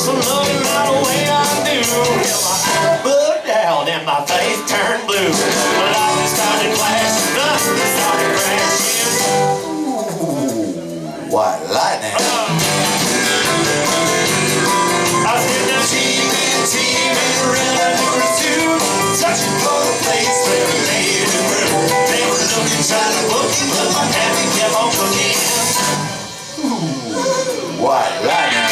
some looking right away I do. Till my eyes bugged out and my face turned blue. But I just started flashing up and started crashing. Ooh, white lightning. I was in the team and revenue was too. Searching for a place where we made it through. They were looking, trying to book him, but my habit kept on cooking. Ooh, white lightning.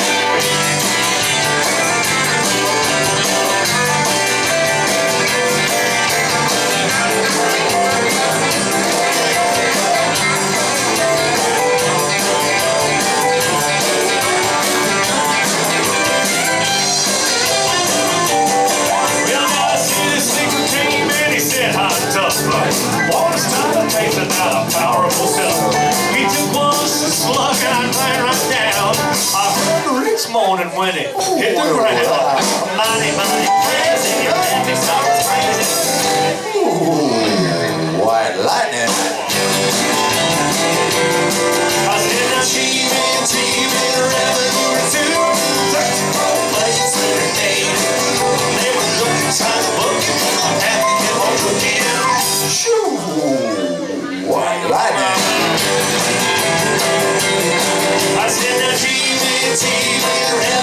Water started tasting out a powerful stuff. He took one slug and I ran right down. I heard the next morning when it hit the ground. Mighty, mighty crazy, your happy starts crazy. Ooh, white lightning. I was in a team and revenue too. Searching for a place where they made it. They were looking, trying to book it, but my happy kept on cooking. Shoo! White lightning. I said the team and